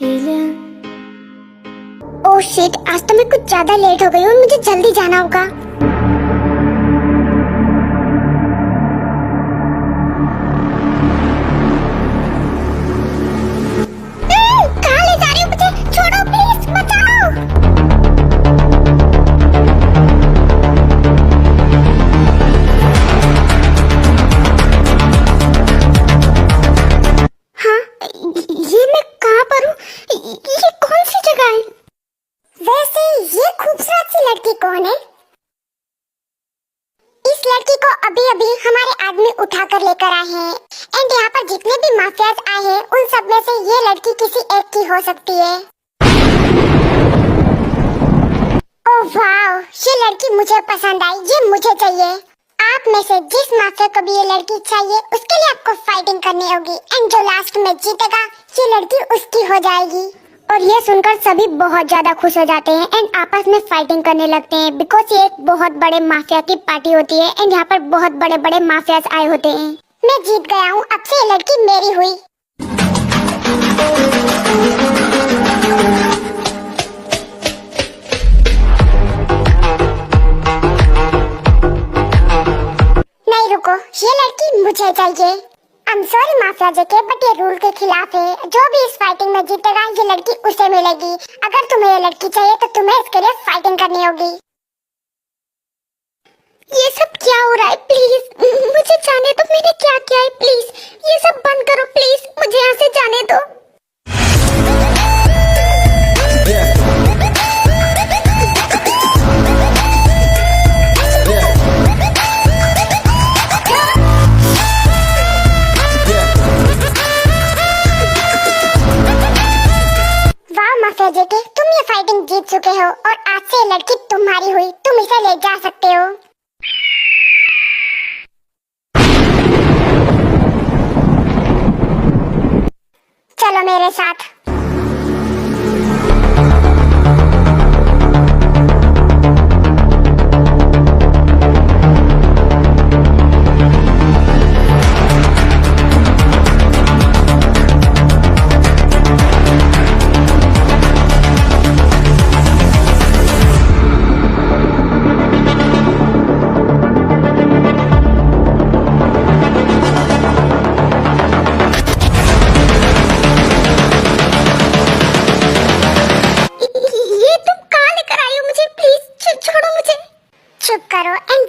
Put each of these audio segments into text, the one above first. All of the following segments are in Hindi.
ओह शिट, आज तो मैं कुछ ज्यादा लेट हो गई हूँ, मुझे जल्दी जाना होगा। कहाँ ले जा रही हो मुझे? छोड़ो प्लीज, बचाओ। हाँ, ये मैं कहाँ पर हूँ? ये कौन सी जगह है? वैसे ये खूबसूरत सी लड़की कौन है? इस लड़की को अभी अभी हमारे आदमी उठा कर लेकर आए हैं एंड यहाँ पर जितने भी माफियाज आए हैं उन सब में से ये लड़की किसी एक की हो सकती है। ओह वाओ, ये लड़की मुझे पसंद आई, ये मुझे चाहिए। आप में से जिस माफिया को भी ये लड़की चाहिए उसके लिए आपको फाइटिंग करनी होगी एंड जो लास्ट में जीतेगा ये लड़की उसकी हो जाएगी। और ये सुनकर सभी बहुत ज्यादा खुश हो जाते हैं एंड आपस में फाइटिंग करने लगते हैं बिकॉज ये एक बहुत बड़े माफिया की पार्टी होती है एंड यहाँ पर बहुत बड़े बड़े माफियाज आए होते हैं। मैं जीत गया हूँ, अब से ये लड़की मेरी हुई। नहीं रुको, ये लड़की मुझे चाहिए। I'm sorry mafia JK, but ये रूल के खिलाफ है। जो भी इस फाइटिंग में जीतेगा ये लड़की उसे मिलेगी। अगर तुम्हें ये लड़की चाहिए तो तुम्हें इसके लिए फाइटिंग करनी होगी। ये सब क्या हो रहा है? प्लीज मुझे जाने दो, मैंने क्या किया है? प्लीज ये सब बंद करो, प्लीज मुझे यहाँ से जाने दो। जेके, तुम ये फाइटिंग जीत चुके हो और आज से ये लड़की तुम्हारी हुई, तुम इसे ले जा सकते हो। चलो मेरे साथ।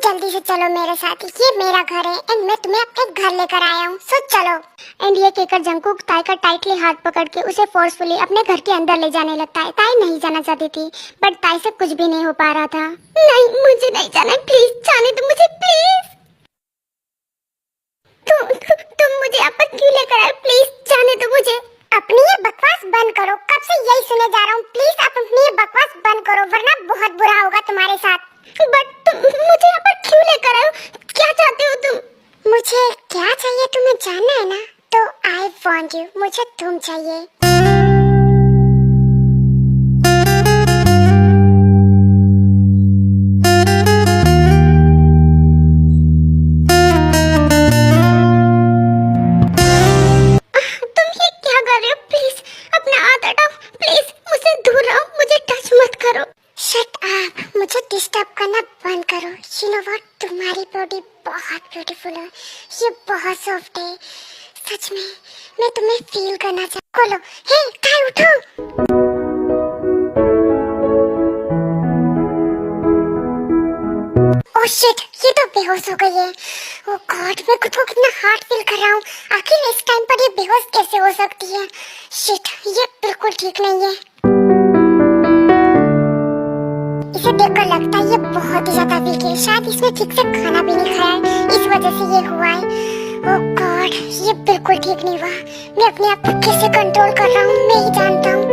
जल्दी से चलो मेरे साथ, ये मेरा घर है एंड मैं तुम्हें अपने घर लेकर आया हूँ, सो चलो। एंड ये कहकर जंगकुक ताई का टाइटली हाथ पकड़ के उसे फोर्सफुली अपने घर के अंदर ले जाने लगता है। ताई नहीं जाना चाहती थी बट ताई से कुछ भी नहीं हो पा रहा था। नहीं, मुझे नहीं जाना, प्लीज जाने दो मुझे, प्लीज। तुम मुझे यहाँ पर क्यों लेकर आए? प्लीज जाने दो मुझे। अपनी ये बकवास बंद करो, कब से यही सुने जा रहा हूँ। प्लीज आप अपनी ये बकवास बंद करो वरना बहुत बुरा होगा तुम्हारे साथ। बट तुम मुझे यहाँ पर क्यों लेकर आए हो? क्या चाहते हो तुम? मुझे क्या चाहिए तुम्हें जानना है ना? तो आई वांट यू, मुझे तुम चाहिए। तुम ये क्या कर रहे हो? प्लीज अपना हाथ हटाओ, प्लीज मुझसे दूर रहो, मुझे टच मत करो। शट अप, मुझे डिस्टर्ब करना बंद करो। यू नो व्हाट, तुम्हारी बॉडी बहुत ब्यूटीफुल है, ये बहुत सॉफ्ट है। सच में मैं तुम्हें फील करना चाहती हूँ। खोलो, हे ताई उठो। ओह शिट, ये तो बेहोश हो गई है। ओह गॉड, मैं खुद को कितना हार्ड फील कर रहा हूँ। आखिर इस टाइम पर ये बेहोश कैसे हो सकती है? शिट, ये बिल्कुल ठीक नहीं है। इसे देखकर लगता है ये बहुत ही ज्यादा वीक है, शायद इसने ठीक से खाना भी नहीं खाया है, इस वजह से ये हुआ है। ओह गॉड, ये बिल्कुल ठीक नहीं हुआ। मैं अपने आप को कैसे कंट्रोल कर रहा हूँ मैं ही जानता हूँ।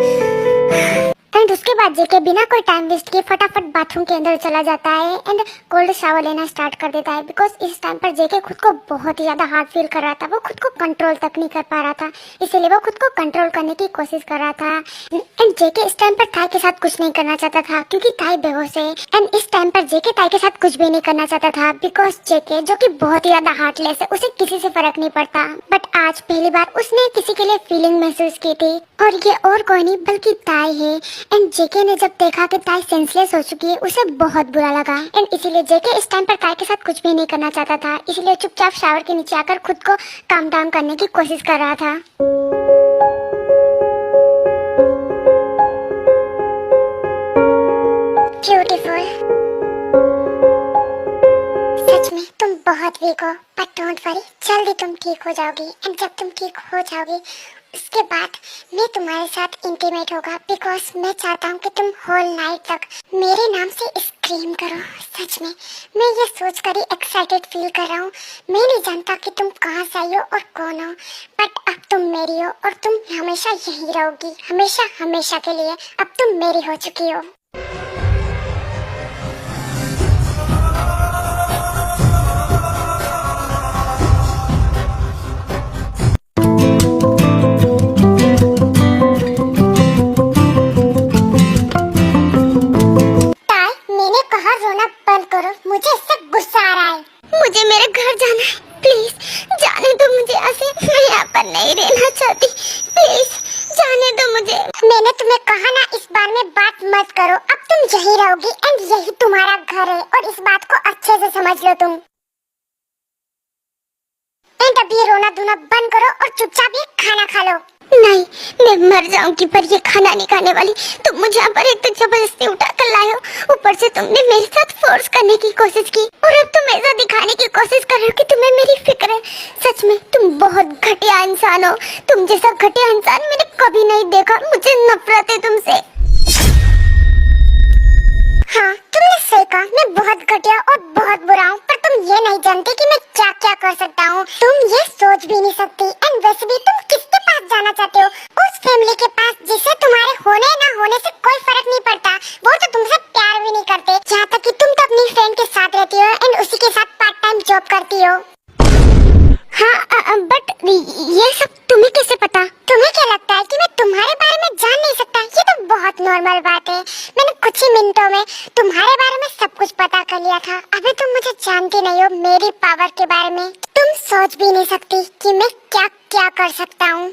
एंड उसके बाद जेके बिना कोई टाइम वेस्ट किए फटाफट बाथरूम के अंदर चला जाता है एंड कोल्ड शावर लेना स्टार्ट कर देता है। बिकॉज इस टाइम पर जेके खुद को बहुत ही ज्यादा हार्ड फील कर रहा था, वो खुद को कंट्रोल तक नहीं कर पा रहा था, इसीलिए वो खुद को कंट्रोल करने की कोशिश कर रहा था। एंड जेके इस टाइम पर ताई के साथ कुछ नहीं करना चाहता था क्योंकि ताई बेहोश है। एंड इस टाइम पर जेके ताई के साथ कुछ भी नहीं करना चाहता था बिकॉज जेके जो कि बहुत ही ज्यादा हार्टलेस है, उसे किसी से फर्क नहीं पड़ता। बट आज पहली बार उसने किसी के लिए फीलिंग महसूस की थी और ये और कोई नहीं बल्कि ताई है। एंड जेके ने जब देखा कि ताई सेंसलेस हो चुकी है, उसे बहुत बुरा लगा एंड इसीलिए जेके इस टाइम पर ताई के साथ कुछ भी नहीं करना चाहता था, इसीलिए चुपचाप शावर के नीचे आकर खुद को काम डाउन करने की कोशिश कर रहा था। ब्यूटीफुल, सच में तुम बहुत वीक हो, बट डोंट वरी, जल्दी तुम ठीक हो जाओगी। एंड जब तुम ठीक हो जाओगी उसके बाद मैं तुम्हारे साथ इंटीमेट होगा बिकॉज मैं चाहता हूँ कि तुम होल नाइट तक मेरे नाम से स्क्रीम करो। सच में मैं ये सोच कर ही एक्साइटेड फील कर रहा हूँ। मैं नहीं जानता कि तुम कहाँ से आई हो और कौन हो, बट अब तुम मेरी हो और तुम हमेशा यही रहोगी, हमेशा हमेशा के लिए। अब तुम मेरी हो चुकी हो। मुझे इससे गुस्सा आ रहा है। मुझे मेरे घर जाना है, प्लीज जाने दो मुझे ऐसे, मैं यहाँ पर नहीं रहना चाहती, प्लीज जाने दो मुझे। मैंने तुम्हें कहा ना इस बार में बात मत करो, अब तुम यही रहोगी एंड यही तुम्हारा घर है और इस बात को अच्छे से समझ लो तुम। एंड अब ये रोना धोना बंद करो और चुपचाप ये खाना खा लो। नहीं, मैं मर जाऊंगी पर ये खाना नहीं खाने वाली। तुम मुझे यहाँ पर एक तो जबरदस्ती उठा कर लाए हो, ऊपर से तुमने मेरे साथ फोर्स करने की कोशिश की और अब तुम ऐसा दिखाने की कोशिश कर रहे हो कि तुम्हें मेरी फिक्र है। सच में तुम बहुत घटिया इंसान हो, तुम जैसा घटिया इंसान मैंने कभी नहीं देखा। मुझे नफरत है तुमसे। हाँ, तुमने सही कहा, मैं बहुत घटिया और बहुत बुरा हूँ, पर तुम ये नहीं जानते कि मैं क्या क्या कर सकता हूँ। तुम ये सोच भी नहीं सकती। एंड वैसे भी तुम किसके पास जाना चाहते हो? उस फैमिली के पास जिसे तुम्हारे होने ना होने से कोई फर्क नहीं पड़ता। वो तो तुमसे प्यार भी नहीं करते, यहाँ तक कि तुम तो अपनी फ्रेंड के साथ रहती हो एंड उसी के साथ पार्ट टाइम जॉब करती हो। हाँ, बट ये सब तुम्हें कैसे पता? तुम्हें क्या लगता है कि मैं तुम्हारे बारे में जान नहीं सकता? ये तो बहुत नॉर्मल बात है। मैंने कुछ ही मिनटों में तुम्हारे बारे में सब कुछ पता कर लिया था। अभी तुम मुझे जानती नहीं हो मेरी पावर के बारे में। तुम सोच भी नहीं सकती कि मैं क्या क्या कर सकता हूँ।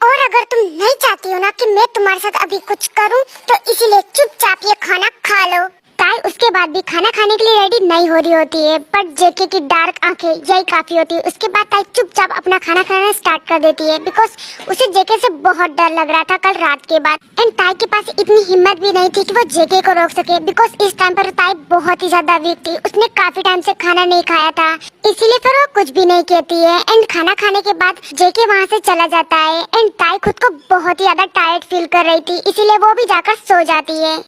और अगर तुम नहीं चाहती हो ना कि मैं तुम्हारे साथ अभी कुछ करूँ, तो इसीलिए चुपचाप ये खाना खा लो। ताई उसके बाद भी खाना खाने के लिए रेडी नहीं हो रही होती है, बट जेके की डार्क आंखें यही काफी होती है। उसके बाद ताई चुपचाप अपना खाना खाना स्टार्ट कर देती है बिकॉज उसे जेके से बहुत डर लग रहा था कल रात के बाद। एंड ताई के पास इतनी हिम्मत भी नहीं थी कि वो जेके को रोक सके बिकॉज इस टाइम पर ताई बहुत ही ज्यादा वीक थी। उसने काफी टाइम से खाना नहीं खाया था, इसीलिए फिर वो कुछ भी नहीं कहती है। एंड खाना खाने के बाद जेके वहाँ से चला जाता है एंड ताई खुद को बहुत ही ज्यादा टायर्ड फील कर रही थी, इसीलिए वो भी जाकर सो जाती है।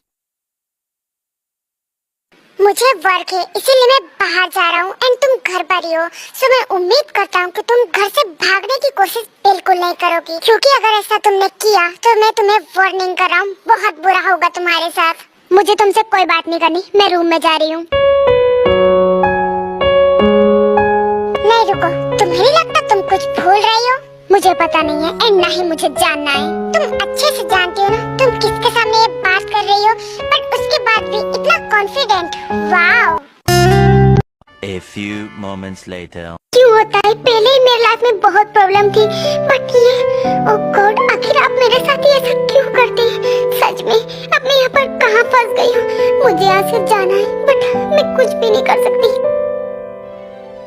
मुझे वर्क है इसीलिए मैं बाहर जा रहा हूँ एंड तुम घर पर ही हो, सो मैं उम्मीद करता हूँ कि तुम घर से भागने की कोशिश बिल्कुल नहीं करोगी, क्योंकि अगर ऐसा तुमने किया तो मैं तुम्हें वार्निंग कर रहा हूँ, बहुत बुरा होगा तुम्हारे साथ। मुझे तुमसे कोई बात नहीं करनी, मैं रूम में जा रही हूँ। नहीं रुको, तुम्हें नहीं लगता तुम कुछ भूल रही हो? मुझे पता नहीं है एंड ना ही मुझे जानना है। तुम अच्छे से जानती हो ना तुम किसके सामने ये बात कर रही हो, बट उसके बाद भी इतना confident. Wow. A few moments later. क्यों होता है? पहले ही मेरी लाइफ में बहुत प्रॉब्लम थी, बट ये ओह गॉड, आखिर आप मेरे साथ ही ऐसा क्यों करते हैं? सच में अब मैं यहाँ पर कहाँ फंस गई हूँ? मुझे यहाँ से जाना है बट मैं कुछ भी नहीं कर सकती।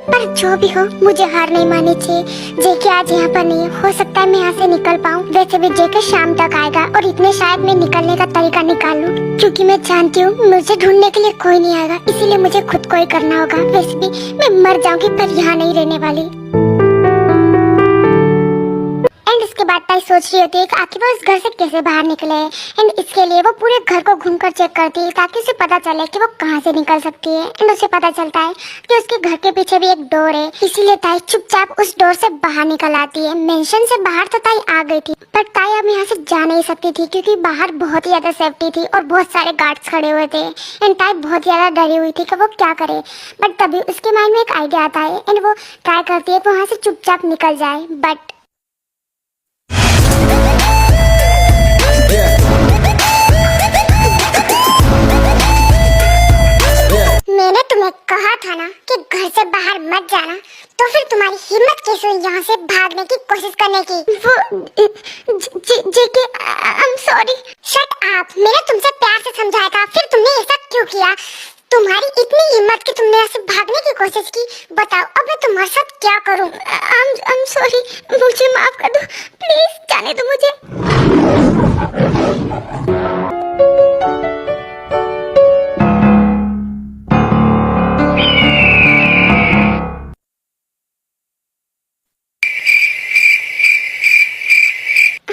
पर जो भी हो मुझे हार नहीं माननी चाहिए। जेके आज यहाँ पर नहीं है, हो सकता है मैं यहाँ से निकल पाऊँ। वैसे भी जेके शाम तक आएगा और इतने शायद मैं निकलने का तरीका निकाल लूँ, क्योंकि मैं जानती हूँ मुझे ढूंढने के लिए कोई नहीं आएगा, इसीलिए मुझे खुद को ही करना होगा। वैसे भी मैं मर जाऊंगी पर यहाँ नहीं रहने वाली। एंड उसके बाद ताई सो सोच रही होती है कि आखिर वो इस घर से कैसे बाहर निकले, एंड इसके लिए वो पूरे घर को घूमकर चेक करती है ताकि उसे पता चले कि वो कहाँ से निकल सकती है। एंड उसे पता चलता है कि उसके घर के पीछे भी एक डोर है, इसीलिए ताई चुपचाप उस डोर से बाहर निकल आती है। मेंशन से बाहर तो ताई आ गई थी, बट ताई अब यहाँ से जा नहीं सकती थी क्योंकि बाहर बहुत ही ज्यादा सेफ्टी थी और बहुत सारे गार्ड्स खड़े हुए थे। एंड ताई बहुत ज्यादा डरी हुई थी कि वो क्या करे, बट तभी उसके माइंड में एक आइडिया आता है एंड वो ट्राई करती है कि वहाँ से चुपचाप निकल जाए। बट मैंने तुम्हें कहा था ना कि घर से बाहर मत जाना, तो फिर तुम्हारी हिम्मत कैसे हुई यहाँ से भागने की कोशिश करने की? वो JK, I am sorry. Shut up, मैंने तुमसे प्यार से समझाया था, फिर तुमने ऐसा क्यों किया? तुम्हारी इतनी हिम्मत कि तुमने ऐसे भागने की कोशिश की। बताओ अब मैं तुम्हारे साथ क्या करूं? आई एम सॉरी, मुझे माफ कर दो प्लीज, जाने दो मुझे।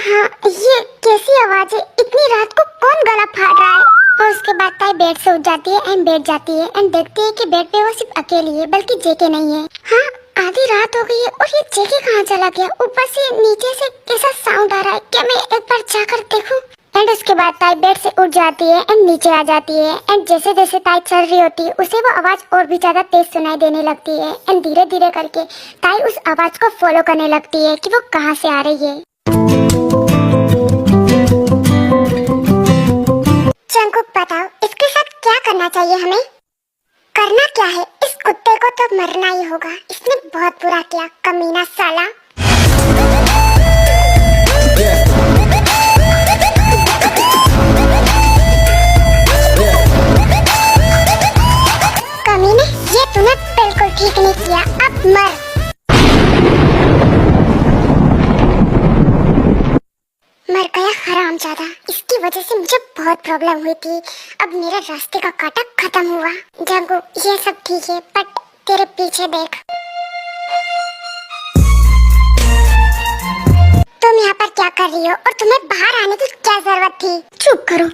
हाँ, ये कैसी आवाज है? इतनी रात को कौन गला फाड़ रहा है? और उसके बाद ताई बेड से उठ जाती है एंड बैठ जाती है एंड देखती है कि बेड पे वो सिर्फ अकेली है, बल्कि जेके नहीं है। हाँ, आधी रात हो गई है और ये जेके कहाँ चला गया? ऊपर से नीचे से कैसा साउंड आ रहा है? क्या मैं एक बार जाकर देखूं? एंड उसके बाद ताई बेड से उठ जाती है एंड नीचे आ जाती है एंड जैसे जैसे ताई चल रही होती है उसे वो आवाज और भी ज्यादा तेज सुनाई देने लगती है। एंड धीरे धीरे करके ताई उस आवाज को फॉलो करने लगती है कि वो कहाँ से आ रही है। जंगकुक, बताओ इसके साथ क्या करना चाहिए हमें? करना क्या है? इस कुत्ते को तो मरना ही होगा, इसने बहुत बुरा किया, कमीना साला। कमीने, ये तूने बिल्कुल ठीक नहीं किया, अब मर। मर गया हरामजादा, इसकी वजह से मुझे बहुत प्रॉब्लम हुई थी। अब मेरा रास्ते का कांटा खत्म हुआ। जंगू, ये सब ठीक है, बट तेरे पीछे देख। तुम यहाँ पर क्या कर रही हो और तुम्हें बाहर आने की क्या जरूरत थी? चुप करो,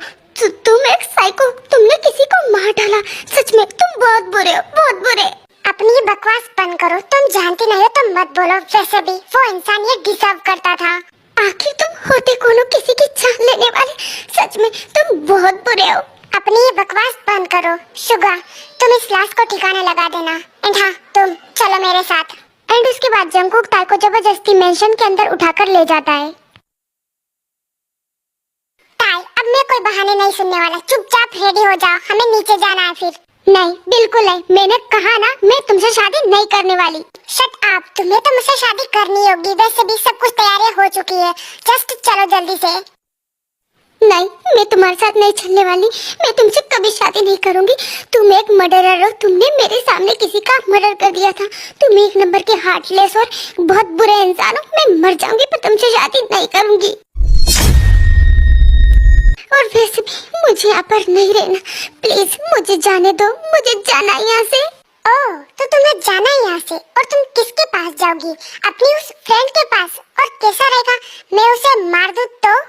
तुम एक साइको, तुमने किसी को मार डाला। सच में तुम बहुत बुरे हो, बहुत बुरे। अपनी बकवास बंद करो, तुम जानती नहीं हो तो मत बोलो। वैसे भी वो इंसान ये डिजर्व करता था। आखिर तुम होते कौन हो किसी की जान लेने वाले? सच में तुम बहुत बुरे हो। अपनी ये बकवास बंद करो। शुगा, तुम इस लाश को ठिकाने लगा देना। एंड हाँ, तुम चलो मेरे साथ। एंड उसके बाद जंगकुक ताई को जबरदस्ती मेंशन के अंदर उठाकर ले जाता है। ताई, अब मैं कोई बहाने नहीं सुनने वाला, चुपचाप रेडी हो जाओ, हमें नीचे जाना है फिर। नहीं, बिल्कुल नहीं, मैंने कहा ना मैं तुमसे शादी नहीं करने वाली। शट अप, तुम्हें तो मुझसे शादी करनी होगी, वैसे भी सब कुछ तैयारियां हो चुकी है, जस्ट चलो जल्दी से। नहीं, मैं तुम्हारे साथ नहीं चलने वाली, मैं तुमसे कभी शादी नहीं करूंगी। तुम एक मर्डरर हो, तुमने मेरे सामने किसी का मर्डर कर दिया था। तुम एक नंबर के हार्टलेस और बहुत बुरे इंसान हो। मैं मर जाऊंगी पर तुमसे शादी नहीं करूंगी। और वैसे भी मुझे यहाँ पर नहीं रहना, प्लीज मुझे जाने दो, मुझे जाना है यहाँ से। ओह, तो तुम्हें जाना है यहाँ से? और तुम किसके पास जाओगी? अपनी उस फ्रेंड के पास? और कैसा रहेगा, मैं उसे मार दूँ तो?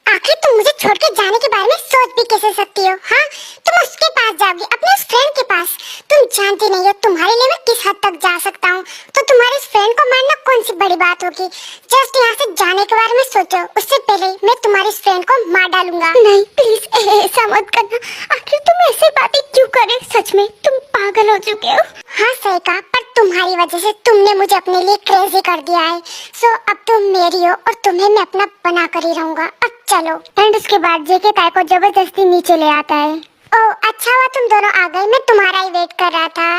आखिर तुम मुझे छोड़ के जाने के बारे में सोच भी कैसे सकती हो? हाँ, तुम उसके पास जाओगी, अपने उस फ्रेंड के पास। तुम जानती नहीं हो तुम्हारे लिए मैं किस हद तक जा सकता हूँ। तो तुम्हारे उस फ्रेंड को मारना कौन सी बड़ी बात होगी? जस्ट यहाँ से जाने के बारे में सोचो, उससे पहले मैं तुम्हारे उस फ्रेंड को मार डालूंगा। नहीं प्लीज, ऐसा मत करना। आखिर तुम ऐसी बातें क्यों कर रहे हो? सच में तुम पागल हो चुके हो। हाँ सही कहा, पर तुम्हारी वजह से तुमने मुझे अपने लिए क्रेजी कर दिया है। सो अब तुम मेरी हो और तुम्हें मैं अपना बना कर ही रहूंगा। अब चलो। एंड उसके बाद जेके ताई को जबरदस्ती नीचे ले आता है। ओह, अच्छा हुआ तुम दोनों आ गए, मैं तुम्हारा ही वेट कर रहा था।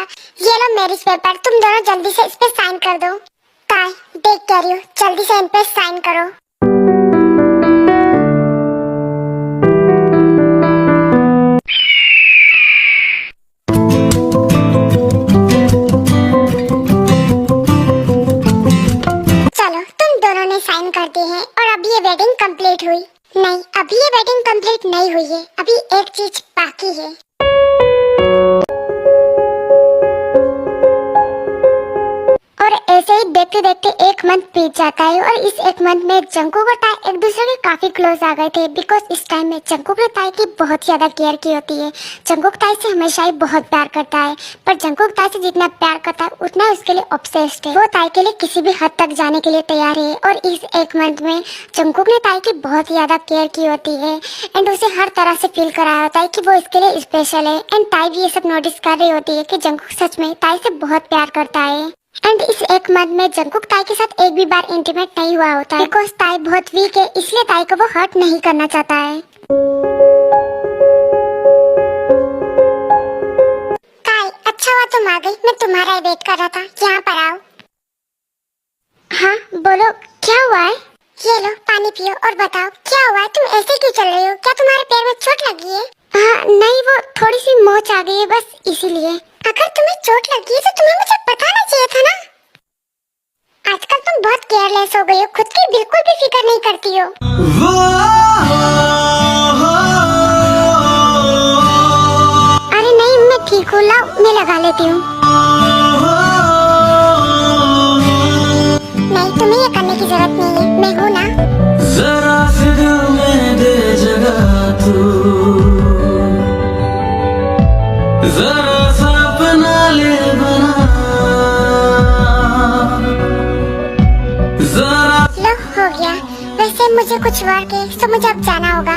ये लो मैरिज पेपर, तुम दोनों जल्दी से इस पे साइन कर दो। ताई, देख कह रही हूँ, जल्दी से इन पे साइन करो। चलो, तुम दोनों ने साइन कर दिए हैं और अब ये वेडिंग कंप्लीट हुई। नहीं, अभी ये वेडिंग कंप्लीट नहीं हुई है, अभी एक चीज बाकी है। और ऐसे ऐसे ही देखते देखते एक मंथ बीत जाता है और इस एक मंथ में जंगकुक और ताई एक दूसरे के काफी क्लोज आ गए थे बिकॉज इस टाइम में जंगकुक ने ताई की बहुत ज्यादा केयर की होती है। जंगकुक ताई से हमेशा ही बहुत प्यार करता है, पर जंगकुक ताई से जितना प्यार करता है उतना उसके लिए ऑब्सेस्ड है। वो ताई के लिए किसी भी हद तक जाने के लिए तैयार है और इस एक मंथ में जंगकुक ने ताई की बहुत ज्यादा केयर की होती है एंड उसे हर तरह से फील कराया होता है कि वो इसके लिए स्पेशल है। एंड ताई भी ये सब नोटिस कर रही होती है कि जंगकुक सच में ताई से बहुत प्यार करता है। एंड इस एक मंथ में जंगकुक ताई के साथ एक भी बार इंटीमेट नहीं हुआ होता है बिकॉज ताई बहुत वीक है, इसलिए ताई को वो हर्ट नहीं करना चाहता है। ताई अच्छा हुआ तुम आ गई, मैं तुम्हारा ही वेट कर रहा था। यहाँ पर आओ। हाँ बोलो, क्या हुआ है? ये लो पानी पियो और बताओ क्या हुआ है, तुम ऐसे क्यों चल रही हो? क्या तुम्हारे पैर में चोट लगी है? हाँ नहीं, वो थोड़ी सी मोच आ गई है बस इसीलिए। अगर तुम्हें चोट लगी है तो तुम्हें मुझे बताना चाहिए था ना। आजकल तुम बहुत केयरलेस हो गई हो, खुद की बिल्कुल भी फिक्र नहीं करती हो। अरे नहीं मैं ठीक हूँ, लाओ मैं लगा लेती हूँ। नहीं तुम्हें ये करने की जरूरत नहीं है, मैं हूँ ना। जरा फिर में दे जगह तू, जरा सा अपना ले बना, जरा। लो हो गया। वैसे मुझे कुछ वर्क है तो मुझे अब जाना होगा।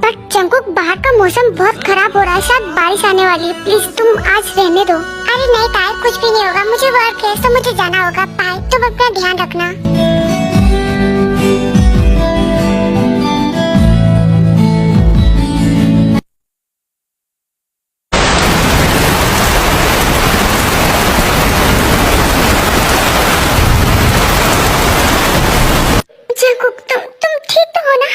बट जंगकुक बाहर का मौसम बहुत खराब हो रहा है, शायद बारिश आने वाली है, प्लीज तुम आज रहने दो। अरे नहीं ताई कुछ भी नहीं होगा, मुझे वर्क है तो मुझे जाना होगा। बाय, तुम अपना ध्यान रखना। जंगकुक तुम ठीक तो हो ना?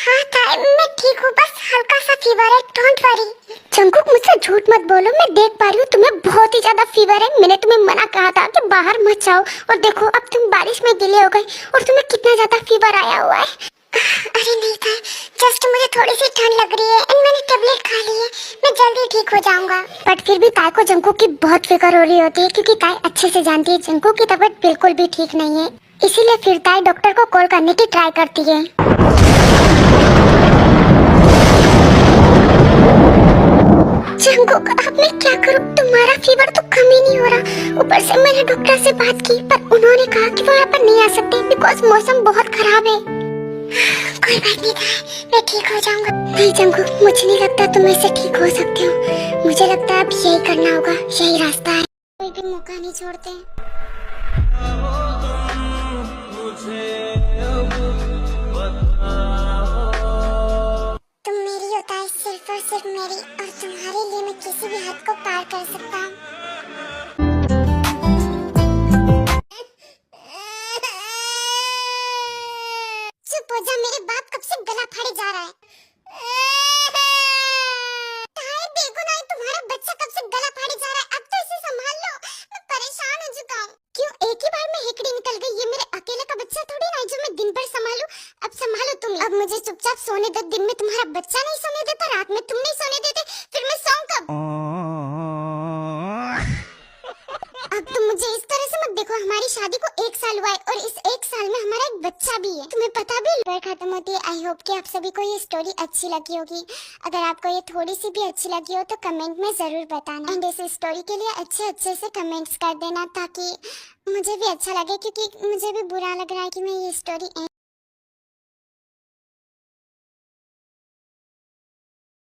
हाँ ताई मैं ठीक हूँ, बस हल्का सा फीवर है, डोंट वरी। जंगकुक मुझसे झूठ मत बोलो, मैं देख पा रही हूँ तुम्हें बहुत ही ज्यादा फीवर है। मैंने तुम्हें मना कहा था कि बाहर मत जाओ और देखो अब तुम बारिश में गिले हो गए और तुम्हें कितना ज्यादा फीवर आया हुआ है। अरे नहीं ताई, जस्ट मुझे थोड़ी सी ठंड लग रही है एंड मैंने टेबलेट खा ली है, मैं जल्दी ठीक हो जाऊंगा। बट फिर भी ताई को जंगकुक की बहुत फिक्र हो रही होती है क्योंकि ताई अच्छे से जानती है जंगकुक की तबीयत बिल्कुल भी ठीक नहीं है, इसीलिए फिर ताई डॉक्टर को कॉल करने की ट्राई करती है। जंगकुक अब मैं क्या करूं, तुम्हारा फीवर तो कम ही नहीं हो रहा, ऊपर से मैंने डॉक्टर से बात की पर उन्होंने कहा कि वो यहाँ पर नहीं आ सकते बिकॉज मौसम बहुत खराब है। कोई बात नहीं ताई, मैं ठीक हो जाऊंगा। नहीं जंगकुक मुझे नहीं लगता तुम ऐसे ठीक हो सकते हो, मुझे लगता है अब यही करना होगा, यही रास्ता है, कोई भी मौका नहीं छोड़ते। तुम मेरी होता है सिर्फ और सिर्फ मेरी, और तुम्हारे लिए मैं किसी भी हद को पार कर सकता हूँ। चुप हो जा, मेरे बाप कब से गला फाड़े जा रहा है। ताई देखो ना, तुम्हारा बच्चा कब से गला फाड़े जा रहा है, अब तो इसे संभाल लो, मैं परेशान हो चुका हूँ। क्यों एक ही बार में हेकड़ी निकल गई, ये मेरे अकेले का बच्चा थोड़ी ना है जो मैं दिन भर संभालूं। अब संभालो तुम, अब मुझे चुपचाप सोने दो। दिन में तुम्हारा बच्चा नहीं सोने देता, रात में तुम नहीं सोने देते, फिर मैं सोऊं कब? अब तुम मुझे इस तरह से मत देखो, हमारी शादी को 1 साल हुआ है और इस 1 साल में हमारा एक बच्चा भी है, तुम्हें पता भी है। खत्म होती है। आई होप कि आप सभी को ये स्टोरी अच्छी लगी होगी। अगर आपको ये थोड़ी सी भी अच्छी लगी हो तो कमेंट में जरूर बताना एंड इस स्टोरी के लिए अच्छे से कमेंट्स कर देना ताकि मुझे भी अच्छा लगे, क्योंकि मुझे भी बुरा लग रहा है कि मैं ये स्टोरी